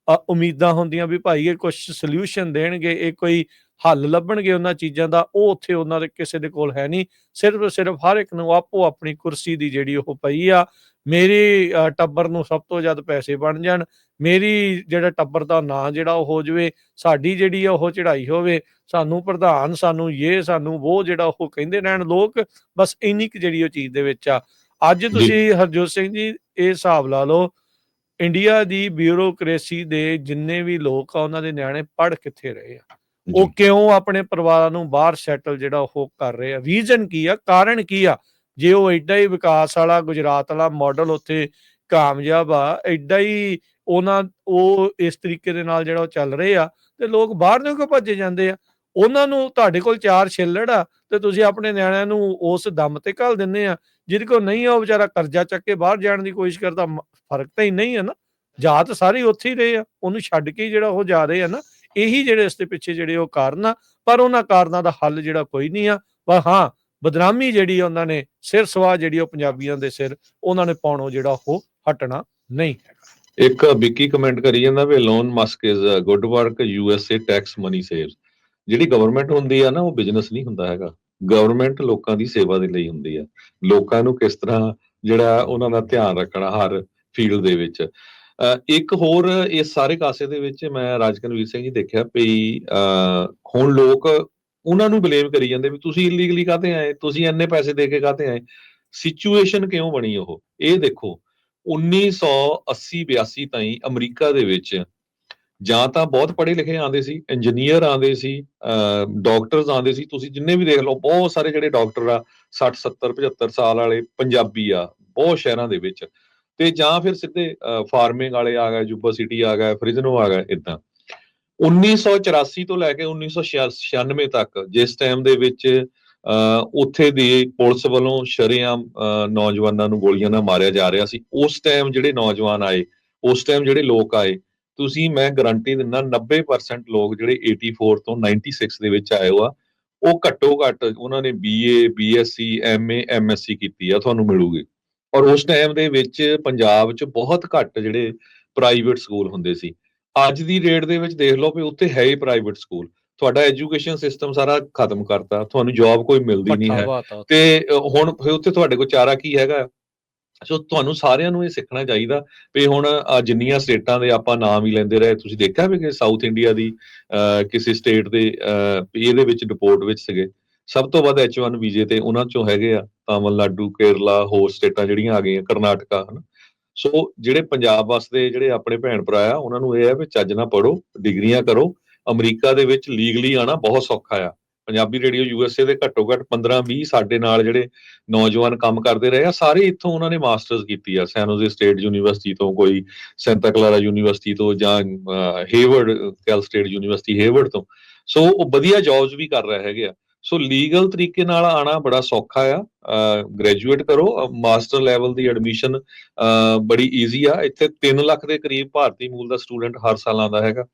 ਉਮੀਦਾਂ ਹੁੰਦੀਆਂ ਵੀ ਭਾਈ ਇਹ ਕੁਛ ਸੋਲਿਊਸ਼ਨ ਦੇਣਗੇ, ਇਹ ਕੋਈ ਹੱਲ ਲੱਭਣਗੇ ਉਹਨਾਂ ਚੀਜ਼ਾਂ ਦਾ, ਉਹ ਉੱਥੇ ਉਹਨਾਂ ਦੇ ਕਿਸੇ ਦੇ ਕੋਲ ਹੈ ਨਹੀਂ। ਸਿਰਫ ਹਰ ਇੱਕ ਨੂੰ ਆਪੋ ਆਪਣੀ ਕੁਰਸੀ ਦੀ ਜਿਹੜੀ ਉਹ ਪਈ ਆ, ਮੇਰੀ ਟੱਬਰ ਨੂੰ ਸਭ ਤੋਂ ਜ਼ਿਆਦਾ ਪੈਸੇ ਬਣ ਜਾਣ, ਮੇਰੀ ਜਿਹੜਾ ਟੱਬਰ ਦਾ ਨਾਂ ਜਿਹੜਾ ਉਹ ਹੋ ਜਾਵੇ, ਸਾਡੀ ਜਿਹੜੀ ਆ ਉਹ ਚੜ੍ਹਾਈ ਹੋਵੇ, ਸਾਨੂੰ ਪ੍ਰਧਾਨ, ਸਾਨੂੰ ਇਹ, ਸਾਨੂੰ ਉਹ ਜਿਹੜਾ ਉਹ ਕਹਿੰਦੇ ਰਹਿਣ ਲੋਕ, ਬਸ ਇੰਨੀ ਕੁ ਜਿਹੜੀ ਉਹ ਚੀਜ਼ ਦੇ ਵਿੱਚ ਆ। ਅੱਜ ਤੁਸੀਂ ਹਰਜੋਤ ਸਿੰਘ ਜੀ ਇਹ ਹਿਸਾਬ ਲਾ ਲਓ, ਇੰਡੀਆ ਦੀ ਬਿਊਰੋਕ੍ਰੇਸੀ ਦੇ ਜਿੰਨੇ ਵੀ ਲੋਕ ਆ, ਉਹਨਾਂ ਦੇ ਨਿਆਣੇ ਪੜ੍ਹ ਕਿੱਥੇ ਰਹੇ ਆ, ਉਹ ਕਿਉਂ ਆਪਣੇ ਪਰਿਵਾਰਾਂ ਨੂੰ ਬਾਹਰ ਸੈਟਲ ਜਿਹੜਾ ਉਹ ਕਰ ਰਹੇ ਆ, ਰੀਜ਼ਨ ਕੀ ਆ, ਕਾਰਨ ਕੀ ਆ। ਜੇ ਉਹ ਐਡਾ ਹੀ ਵਿਕਾਸ ਵਾਲਾ ਗੁਜਰਾਤ ਵਾਲਾ ਮਾਡਲ ਉੱਥੇ ਕਾਮਯਾਬ ਆ, ਐਡਾ ਹੀ ਉਹ ਇਸ ਤਰੀਕੇ ਦੇ ਨਾਲ ਜਿਹੜਾ ਉਹ ਚੱਲ ਰਹੇ ਆ, ਤੇ ਲੋਕ ਬਾਹਰ ਨੂੰ ਕਿਉਂ ਭੱਜੇ ਜਾਂਦੇ ਆ। ਉਹਨਾਂ ਨੂੰ ਤੁਹਾਡੇ ਕੋਲ ਚਾਰ ਛਿੱਲੜ ਆ ਤੇ ਤੁਸੀਂ ਆਪਣੇ ਨਿਆਣਿਆਂ ਨੂੰ ਉਸ ਦਮ ਤੇ ਘੱਲ ਦਿੰਦੇ ਆ, ਜਿਹਦੇ ਕੋਲ ਨਹੀਂ ਆ ਉਹ ਵਿਚਾਰਾ ਕਰਜ਼ਾ ਚੱਕ ਕੇ ਬਾਹਰ ਜਾਣ ਦੀ ਕੋਸ਼ਿਸ਼ ਕਰਦਾ। ਫਰਕ ਤਾਂ ਇੰਨਾ ਹੀ ਆ ਨਾ, ਜਾ ਤਾਂ ਸਾਰੇ ਉੱਥੇ ਹੀ ਰਹੇ ਆ, ਉਹਨੂੰ ਛੱਡ ਕੇ ਜਿਹੜਾ ਉਹ ਜਾ ਰਹੇ ਆ ਨਾ। ਇਹੀ ਜਿਹੜੇ ਇਸ ਦੇ ਪਿੱਛੇ ਜਿਹੜੇ ਉਹ ਕਾਰਨ ਆ, ਪਰ ਉਹਨਾਂ ਕਾਰਨਾਂ ਦਾ ਹੱਲ ਜਿਹੜਾ ਕੋਈ ਨਹੀਂ ਆ। ਪਰ ਹਾਂ, ਬਦਨਾਮੀ ਜਿਹੜੀ ਉਹਨਾਂ ਨੇ ਸਿਰ ਸਵਾਹ ਜਿਹੜੀ ਉਹ ਪੰਜਾਬੀਆਂ ਦੇ ਸਿਰ ਉਹਨਾਂ ਨੇ ਪਾਉਣੋਂ ਜਿਹੜਾ ਉਹ ਹਟਣਾ ਨਹੀਂ ਹੈਗਾ। ਇੱਕ ਵਿੱਕੀ ਕਮੈਂਟ ਕਰੀ ਜਾਂਦਾ ਵੀ Elon Musk is good work, USA tax money saves. ਜਿਹੜੀ ਗਵਰਨਮੈਂਟ ਹੁੰਦੀ ਆ ਨਾ, ਉਹ ਬਿਜ਼ਨਸ ਨਹੀਂ ਹੁੰਦਾ ਹੈਗਾ। ਗਵਰਨਮੈਂਟ ਲੋਕਾਂ ਦੀ ਸੇਵਾ ਦੇ ਲਈ ਹੁੰਦੀ ਆ। ਲੋਕਾਂ ਨੂੰ ਕਿਸ ਤਰ੍ਹਾਂ ਜਿਹੜਾ ਉਹਨਾਂ ਦਾ ਧਿਆਨ ਰੱਖਣਾ ਹਰ ਫੀਲਡ ਦੇ ਵਿੱਚ। ਇੱਕ ਹੋਰ ਇਸ ਸਾਰੇ ਕਾਸੇ ਦੇ ਵਿੱਚ ਮੈਂ ਰਾਜਕਨਵੀਰ ਸਿੰਘ ਜੀ ਦੇਖਿਆ ਵੀ ਹੁਣ ਲੋਕ ਉਹਨਾਂ ਨੂੰ ਬਲੇਮ ਕਰੀ ਜਾਂਦੇ ਵੀ ਤੁਸੀਂ ਇਲੀਗਲੀ ਕਾਹਤੇ ਆਏ, ਤੁਸੀਂ ਇੰਨੇ ਪੈਸੇ ਦੇ ਕੇ ਕਾਹਤੇ ਆਏ। ਸਿਚੁਏਸ਼ਨ ਕਿਉਂ ਬਣੀ ਉਹ, ਇਹ ਦੇਖੋ। 1980-82 ਤਾਈਂ ਅਮਰੀਕਾ ਦੇ ਵਿੱਚ ਜਾਂ ਤਾਂ ਬਹੁਤ ਪੜ੍ਹੇ ਲਿਖੇ ਆਉਂਦੇ ਸੀ, ਇੰਜੀਨੀਅਰ ਆਉਂਦੇ ਸੀ, ਡਾਕਟਰਸ ਆਉਂਦੇ ਸੀ। ਤੁਸੀਂ ਜਿੰਨੇ ਵੀ ਦੇਖ ਲਓ, ਬਹੁਤ ਸਾਰੇ ਜਿਹੜੇ ਡਾਕਟਰ ਆ 60, 70, 75 ਸਾਲ ਵਾਲੇ ਪੰਜਾਬੀ ਆ ਬਹੁਤ ਸ਼ਹਿਰਾਂ ਦੇ ਵਿੱਚ। ਤੇ ਜਾਂ ਫਿਰ ਸਿੱਧੇ ਫਾਰਮਿੰਗ ਵਾਲੇ ਆ ਗਏ, ਜੁਬਾ ਸਿਟੀ ਆ ਗਏ, ਫ੍ਰਿਜ਼ਨੋ ਆ ਗਏ, ਏਦਾਂ। 1984 ਤੋਂ ਲੈ ਕੇ 1996 ਤੱਕ, ਜਿਸ ਟਾਈਮ ਦੇ ਵਿੱਚ ਉੱਥੇ ਦੀ ਪੁਲਿਸ ਵੱਲੋਂ ਸ਼ਰੇਆਮ ਨੌਜਵਾਨਾਂ ਨੂੰ ਗੋਲੀਆਂ ਨਾਲ ਮਾਰਿਆ ਜਾ ਰਿਹਾ ਸੀ, ਉਸ ਟਾਈਮ ਜਿਹੜੇ ਨੌਜਵਾਨ ਆਏ, ਉਸ ਟਾਈਮ ਜਿਹੜੇ ਲੋਕ ਆਏ, ਤੁਸੀਂ ਮੈਂ ਗਰੰਟੀ ਦਿੰਦਾ 90% ਲੋਕ ਜਿਹੜੇ 84 ਤੋਂ 96 ਦੇ ਵਿੱਚ ਆਏ ਹੋ ਆ, ਉਹ ਘੱਟੋ ਘੱਟ ਉਹਨਾਂ ਨੇ BA, BSc, MA, MSc ਕੀਤੀ ਆ, ਤੁਹਾਨੂੰ ਮਿਲੂਗੀ। ਔਰ ਉਸ ਟਾਈਮ ਦੇ ਵਿੱਚ ਪੰਜਾਬ 'ਚ ਬਹੁਤ ਘੱਟ ਜਿਹੜੇ ਪ੍ਰਾਈਵੇਟ ਸਕੂਲ ਹੁੰਦੇ ਸੀ। ਅੱਜ ਦੀ ਡੇਟ ਦੇ ਵਿੱਚ ਦੇਖ ਲਓ ਵੀ ਉੱਥੇ ਹੈ ਹੀ ਪ੍ਰਾਈਵੇਟ ਸਕੂਲ। ਤੁਹਾਡਾ ਐਜੂਕੇਸ਼ਨ ਸਿਸਟਮ ਸਾਰਾ ਖਤਮ ਕਰਤਾ, ਤੁਹਾਨੂੰ ਜੌਬ ਕੋਈ ਮਿਲਦੀ ਨਹੀਂ ਹੈ। ਤੇ ਹੁਣ ਫਿਰ ਉੱਥੇ ਤੁਹਾਡੇ ਕੋਲ ਚਾਰਾ ਕੀ ਹੈਗਾ। ਸੋ ਤੁਹਾਨੂੰ ਸਾਰਿਆਂ ਨੂੰ ਇਹ ਸਿੱਖਣਾ ਚਾਹੀਦਾ ਵੀ ਹੁਣ ਜਿੰਨੀਆਂ ਸਟੇਟਾਂ ਦੇ ਆਪਾਂ ਨਾਮ ਹੀ ਲੈਂਦੇ ਰਹੇ, ਤੁਸੀਂ ਦੇਖਿਆ ਵੀ ਕਿ ਸਾਊਥ ਇੰਡੀਆ ਦੀ ਕਿਸੇ ਸਟੇਟ ਦੇ ਇਹਦੇ ਵਿੱਚ ਰਿਪੋਰਟ ਵਿੱਚ ਸੀਗੇ ਸਭ ਤੋਂ ਵੱਧ H1 ਵੀਜ਼ੇ ਤੇ ਉਹਨਾਂ ਚੋਂ ਹੈਗੇ ਆ ਤਾਮਿਲਨਾਡੂ, ਕੇਰਲਾ, ਹੋਰ ਸਟੇਟਾਂ ਜਿਹੜੀਆਂ ਆ ਗਈਆਂ, ਕਰਨਾਟਕਾ, ਹਨਾ। ਸੋ ਜਿਹੜੇ ਪੰਜਾਬ ਵਾਸਤੇ ਜਿਹੜੇ ਆਪਣੇ ਭੈਣ ਭਰਾ ਆ, ਉਹਨਾਂ ਨੂੰ ਇਹ ਹੈ ਵੀ ਚੱਜ ਨਾਲ ਪੜ੍ਹੋ, ਡਿਗਰੀਆਂ ਕਰੋ। ਅਮਰੀਕਾ ਦੇ ਵਿੱਚ ਲੀਗਲੀ ਆਣਾ ਬਹੁਤ ਸੌਖਾ ਆ। ਪੰਜਾਬੀ ਰੇਡੀਓ USA ਦੇ ਘੱਟੋ ਘੱਟ 15-20 ਸਾਡੇ ਨਾਲ ਜਿਹੜੇ ਨੌਜਵਾਨ ਕੰਮ ਕਰਦੇ ਰਹੇ ਆ, ਸਾਰੇ ਇੱਥੋਂ ਉਹਨਾਂ ਨੇ ਮਾਸਟਰਸ ਕੀਤੀ ਆ। ਸੈਨੋਜ਼ੇ ਸਟੇਟ ਯੂਨੀਵਰਸਿਟੀ ਤੋਂ, ਕੋਈ ਸੈਂਟਾ ਕਲਾਰਾ ਯੂਨੀਵਰਸਿਟੀ ਤੋਂ, ਜਾਂ ਹੇਵਰਡ ਕੈਲ ਸਟੇਟ ਯੂਨੀਵਰਸਿਟੀ ਹੇਵਰਡ ਤੋਂ। ਸੋ ਉਹ ਵਧੀਆ ਜੌਬਸ ਵੀ ਕਰ ਰਹੇ ਹੈਗੇ ਆ। ਸੋ ਲੀਗਲ ਤਰੀਕੇ ਨਾਲ ਆਣਾ ਬੜਾ ਸੌਖਾ ਆ। ਗ੍ਰੈਜੂਏਟ ਕਰੋ, ਮਾਸਟਰ ਲੈਵਲ ਦੀ ਐਡਮਿਸ਼ਨ ਬੜੀ ਈਜ਼ੀ ਆ। ਇੱਥੇ 3 ਲੱਖ ਦੇ ਕਰੀਬ ਭਾਰਤੀ ਮੂਲ ਦਾ ਸਟੂਡੈਂਟ ਹਰ ਸਾਲ ਆਉਂਦਾ ਹੈਗਾ।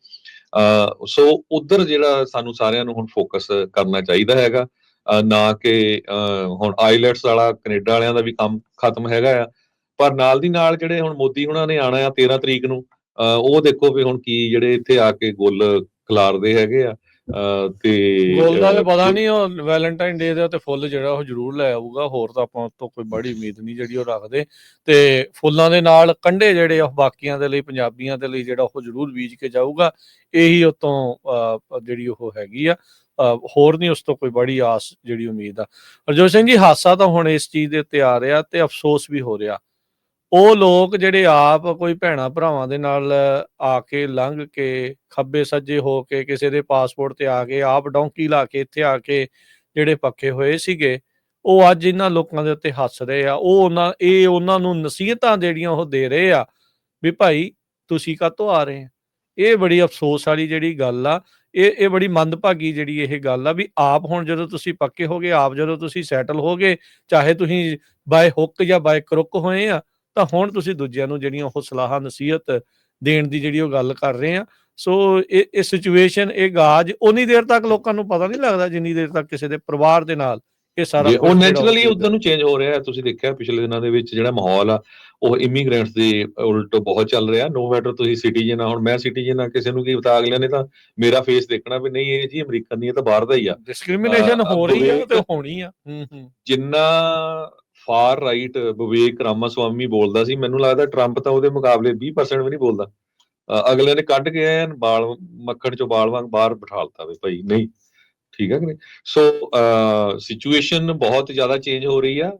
ਸੋ ਉਧਰ ਜਿਹੜਾ ਸਾਨੂੰ ਸਾਰਿਆਂ ਨੂੰ ਹੁਣ ਫੋਕਸ ਕਰਨਾ ਚਾਹੀਦਾ ਹੈਗਾ, ਨਾ ਕਿ ਹੁਣ ਆਈਲੈਟਸ ਵਾਲਾ ਕੈਨੇਡਾ ਵਾਲਿਆਂ ਦਾ ਵੀ ਕੰਮ ਖਤਮ ਹੈਗਾ ਆ। ਪਰ ਨਾਲ ਦੀ ਨਾਲ ਜਿਹੜੇ ਹੁਣ ਮੋਦੀ ਹੁਣਾਂ ਨੇ ਆਣਾ ਆ 13 ਤਰੀਕ ਨੂੰ, ਉਹ ਦੇਖੋ ਵੀ ਹੁਣ ਕੀ ਜਿਹੜੇ ਇੱਥੇ ਆ ਕੇ ਗੁੱਲ ਖਿਲਾਰਦੇ ਹੈਗੇ ਆ। ਗੋਲ ਦਾ ਤੇ ਪਤਾ ਤੇ ਨਹੀਂ, ਉਹ ਵੈਲੈਂਟਾਈਨ ਡੇ ਦਾ ਤੇ ਫੁੱਲ ਜਿਹੜਾ ਉਹ ਜ਼ਰੂਰ ਲੈ ਆਊਗਾ। ਹੋਰ ਤਾਂ ਆਪਾਂ ਉਹ ਤੋਂ ਕੋਈ ਬੜੀ ਉਮੀਦ ਨਹੀਂ ਜਿਹੜੀ ਉਹ ਰੱਖਦੇ। ਤੇ ਫੁੱਲਾਂ ਦੇ ਨਾਲ ਕੰਢੇ ਜਿਹੜੇ ਉਹ ਬਾਕੀਆਂ ਦੇ ਲਈ, ਪੰਜਾਬੀਆਂ ਦੇ ਲਈ ਜਿਹੜਾ ਉਹ ਜ਼ਰੂਰ ਬੀਜ ਕੇ ਜਾਊਗਾ। ਇਹੀ ਉਤੋਂ ਜਿਹੜੀ ਉਹ ਹੈਗੀ ਆ। ਹੋਰ ਨਹੀਂ ਉਸ ਤੋਂ ਕੋਈ ਬੜੀ ਆਸ ਜਿਹੜੀ ਉਮੀਦ ਆ। ਹਰਜੋਤ ਸਿੰਘ ਜੀ, ਹਾਸਾ ਤਾਂ ਹੁਣ ਇਸ ਚੀਜ਼ ਦੇ ਉੱਤੇ ਆ ਰਿਹਾ ਤੇ ਅਫਸੋਸ ਵੀ ਹੋ ਰਿਹਾ। ਉਹ ਲੋਕ ਜਿਹੜੇ ਆਪ ਕੋਈ ਭੈਣਾਂ ਭਰਾਵਾਂ ਦੇ ਨਾਲ ਆ ਕੇ ਲੰਘ ਕੇ ਖੱਬੇ ਸੱਜੇ ਹੋ ਕੇ ਕਿਸੇ ਦੇ ਪਾਸਪੋਰਟ ਤੇ ਆ ਕੇ ਆਪ ਡੌਂਕੀ ਲਾ ਕੇ ਇੱਥੇ ਆ ਕੇ ਜਿਹੜੇ ਪੱਕੇ ਹੋਏ ਸੀਗੇ, ਉਹ ਅੱਜ ਇਹਨਾਂ ਲੋਕਾਂ ਦੇ ਉੱਤੇ ਹੱਸ ਰਹੇ ਆ। ਉਹਨਾਂ ਨੂੰ ਨਸੀਹਤਾਂ ਜਿਹੜੀਆਂ ਉਹ ਦੇ ਰਹੇ ਆ ਵੀ ਭਾਈ ਤੁਸੀਂ ਕਾਹਤੋਂ ਆ ਰਹੇ ਆ। ਇਹ ਬੜੀ ਅਫਸੋਸ ਵਾਲੀ ਜਿਹੜੀ ਗੱਲ ਆ। ਇਹ ਬੜੀ ਮੰਦਭਾਗੀ ਜਿਹੜੀ ਇਹ ਗੱਲ ਆ ਵੀ ਆਪ ਹੁਣ ਜਦੋਂ ਤੁਸੀਂ ਪੱਕੇ ਹੋ ਗਏ, ਆਪ ਜਦੋਂ ਤੁਸੀਂ ਸੈਟਲ ਹੋ ਗਏ, ਚਾਹੇ ਤੁਸੀਂ ਬਾਏ ਹੁੱਕ ਜਾਂ ਬਾਏ ਕਰੁੱਕ ਹੋਏ ਆ, ਤਾਂ ਹੁਣ ਤੁਸੀਂ ਦੂਜਿਆਂ ਨੂੰ ਜਿਹੜੀਆਂ ਉਹ ਸਲਾਹਾਂ ਨਸੀਹਤ ਦੇਣ ਦੀ ਜਿਹੜੀ ਉਹ ਗੱਲ ਕਰ ਰਹੇ ਆ। ਸੋ ਇਹ ਸਿਚੁਏਸ਼ਨ, ਇਹ ਗਾਜ ਉਨੀ ਦੇਰ ਤੱਕ ਲੋਕਾਂ ਨੂੰ ਪਤਾ ਨਹੀਂ ਲੱਗਦਾ ਜਿੰਨੀ ਦੇਰ ਤੱਕ ਕਿਸੇ ਦੇ ਪਰਿਵਾਰ ਦੇ ਨਾਲ ਇਹ ਸਾਰਾ ਉਹ ਕੁਝ ਜਿਹੜਾ ਨੈਚੁਰਲੀ ਉਧਰ ਨੂੰ ਚੇਂਜ ਹੋ ਰਿਹਾ ਹੈ। ਤੁਸੀਂ ਦੇਖਿਆ ਪਿਛਲੇ ਦਿਨਾਂ ਦੇ ਵਿੱਚ ਜਿਹੜਾ ਮਾਹੌਲ ਆ ਉਹ ਇਮੀਗ੍ਰੈਂਟਸ ਦੇ ਉਲਟ ਬਹੁਤ ਚੱਲ ਰਿਹਾ। ਨੋ ਮੈਟਰ ਤੁਸੀਂ ਸਿਟੀਜ਼ਨ ਆ, ਹੁਣ ਮੈਂ ਸਿਟੀਜ਼ਨ ਆ, ਕਿਸੇ ਨੂੰ ਕੀ ਪਤਾ, ਅਗਲਿਆਂ ਨੇ ਤਾਂ ਮੇਰਾ ਫੇਸ ਦੇਖਣਾ ਵੀ ਨਹੀਂ ਇਹ ਜੀ ਅਮਰੀਕਨ ਨਹੀਂ, ਇਹ ਤਾਂ ਬਾਹਰ ਦਾ ਹੀ ਆ। ਡਿਸਕ੍ਰਿਮੀਨੇਸ਼ਨ ਹੋ ਰਹੀ ਆ ਤੇ ਹੋਣੀ ਆ। ਜਿੰਨਾ ਫਾਰ ਰਾਈਟ ਵਿਵੇਕ ਰਾਮਾਸਵਾਮੀ ਬੋਲਦਾ ਸੀ, ਮੈਨੂੰ ਲੱਗਦਾ ਟਰੰਪ ਤਾਂ ਉਹਦੇ ਮੁਕਾਬਲੇ 20% ਵੀ ਨਹੀਂ ਬੋਲਦਾ। ਅਗਲੇ ਨੇ ਕੱਢ ਕੇ ਐਨ ਬਾਲ ਮੱਖਣ ਚੋਂ ਬਾਲ ਵਾਂਗ ਬਾਹਰ ਬਿਠਾਲਤਾ ਵੀ ਭਾਈ ਨਹੀਂ, ਠੀਕ ਹੈ ਕਿ ਨਹੀਂ। ਸੋ ਸਿਚੁਏਸ਼ਨ ਬਹੁਤ ਜ਼ਿਆਦਾ ਚੇਂਜ ਹੋ ਰਹੀ ਆ।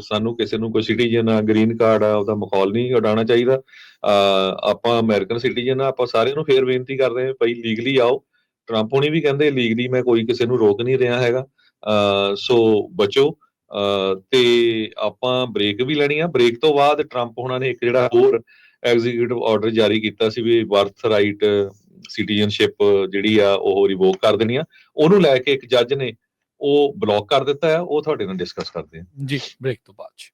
ਸਾਨੂੰ ਕਿਸੇ ਨੂੰ ਕੋਈ ਸਿਟੀਜ਼ਨ ਆ, ਗ੍ਰੀਨ ਕਾਰਡ ਆ, ਉਹਦਾ ਮਖੌਲ ਨਹੀਂ ਉਡਾਉਣਾ ਚਾਹੀਦਾ। ਆਪਾਂ ਅਮਰੀਕਨ ਸਿਟੀਜ਼ਨ ਆ, ਆਪਾਂ ਸਾਰਿਆਂ ਨੂੰ ਫੇਰ ਬੇਨਤੀ ਕਰਦੇ ਹਾਂ ਭਾਈ ਲੀਗਲੀ ਆਓ। ਟਰੰਪ ਹੁਣੀ ਵੀ ਕਹਿੰਦੇ ਲੀਗਲੀ ਮੈਂ ਕੋਈ ਕਿਸੇ ਨੂੰ ਰੋਕ ਨਹੀਂ ਰਿਹਾ ਹੈਗਾ। ਸੋ ਬਚੋ। ਤੇ ਆਪਾਂ ਬ੍ਰੇਕ ਵੀ ਲੈਣੀ ਆ। ਬ੍ਰੇਕ ਤੋਂ ਬਾਅਦ ਟਰੰਪ ਹੁਣਾਂ ਨੇ ਇੱਕ ਜਿਹੜਾ ਹੋਰ ਐਗਜ਼ੀਕਿਊਟਿਵ ਆਰਡਰ ਜਾਰੀ ਕੀਤਾ ਸੀ ਵੀ ਬਰਥ ਰਾਈਟ ਸਿਟੀਜ਼ਨਸ਼ਿਪ ਜਿਹੜੀ ਆ ਉਹ ਰਿਵੋਕ ਕਰ ਦੇਣੀ ਆ। ਉਹਨੂੰ ਲੈ ਕੇ ਇੱਕ ਜੱਜ ਨੇ ਉਹ ਬਲੌਕ ਕਰ ਦਿੱਤਾ ਆ। ਉਹ ਤੁਹਾਡੇ ਨਾਲ ਡਿਸਕਸ ਕਰਦੇ ਆ ਜੀ ਬ੍ਰੇਕ ਤੋਂ ਬਾਅਦ।